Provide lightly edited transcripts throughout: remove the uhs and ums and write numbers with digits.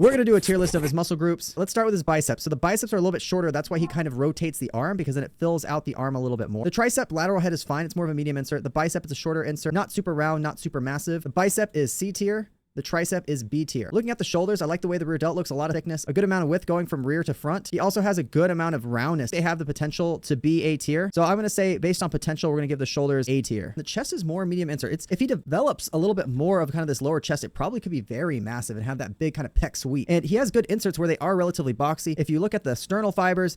We're going to do a tier list of his muscle groups. Let's start with his biceps. So the biceps are a little bit shorter. That's why he kind of rotates the arm, because then it fills out the arm a little bit more. The tricep lateral head is fine. It's more of a medium insert. The bicep is a shorter insert, not super round, not super massive. The bicep is C tier. The tricep is B tier. Looking at the shoulders, I like the way the rear delt looks. A lot of thickness, a good amount of width going from rear to front. He also has a good amount of roundness. They have the potential to be A tier. So I'm going to say, based on potential, we're going to give the shoulders A tier. The chest is more medium insert. If he develops a little bit more of kind of this lower chest, it probably could be very massive and have that big kind of pec sweep. And he has good inserts where they are relatively boxy. If you look at the sternal fibers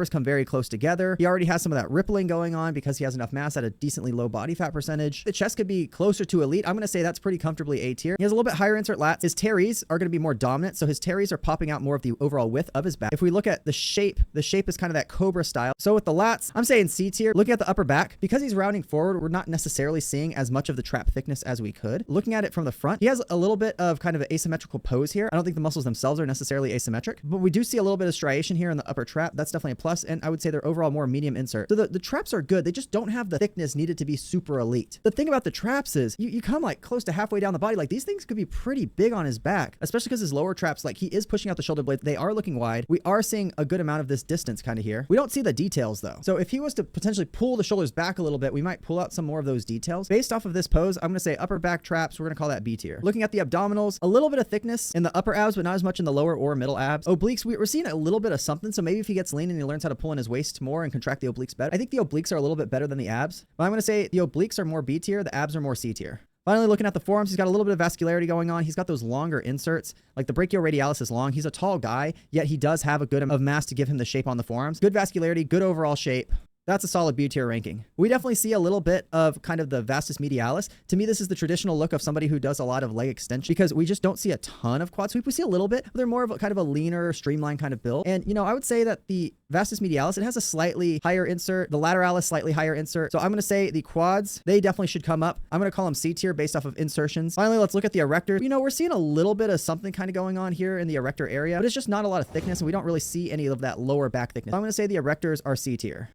come very close together. He already has some of that rippling going on because he has enough mass at a decently low body fat percentage. The chest could be closer to elite. I'm going to say that's pretty comfortably A tier. He has a little bit higher insert lats. His teres are going to be more dominant. So his teres are popping out more of the overall width of his back. If we look at the shape is kind of that cobra style. So with the lats, I'm saying C tier. Looking at the upper back, because he's rounding forward, we're not necessarily seeing as much of the trap thickness as we could. Looking at it from the front, he has a little bit of kind of an asymmetrical pose here. I don't think the muscles themselves are necessarily asymmetric, but we do see a little bit of striation here in the upper trap. That's definitely a plus. And I would say they're overall more medium insert. So the traps are good. They just don't have the thickness needed to be super elite. The thing about the traps is you come like close to halfway down the body. Like these things could be pretty big on his back, especially because his lower traps, like he is pushing out the shoulder blades. They are looking wide. We are seeing a good amount of this distance kind of here. We don't see the details though. So if he was to potentially pull the shoulders back a little bit, we might pull out some more of those details. Based off of this pose, I'm going to say upper back traps, we're going to call that B tier. Looking at the abdominals, a little bit of thickness in the upper abs, but not as much in the lower or middle abs. Obliques, we're seeing a little bit of something. So maybe if he gets lean and he learns how to pull in his waist more and contract the obliques better. I think the obliques are a little bit better than the abs, but I'm going to say the obliques are more B tier. The abs are more C tier. Finally, looking at the forearms, he's got a little bit of vascularity going on. He's got those longer inserts, like the brachioradialis is long. He's a tall guy, yet he does have a good amount of mass to give him the shape on the forearms. Good vascularity, good overall shape. That's a solid B tier ranking. We definitely see a little bit of kind of the vastus medialis. To me, this is the traditional look of somebody who does a lot of leg extension, because we just don't see a ton of quad sweep. We see a little bit, but they're more of a kind of a leaner, streamlined kind of build. And, you know, I would say that the vastus medialis, it has a slightly higher insert. The lateralis, slightly higher insert. So I'm going to say the quads, they definitely should come up. I'm going to call them C tier based off of insertions. Finally, let's look at the erectors. You know, we're seeing a little bit of something kind of going on here in the erector area, but it's just not a lot of thickness, and we don't really see any of that lower back thickness. So I'm going to say the erectors are C tier.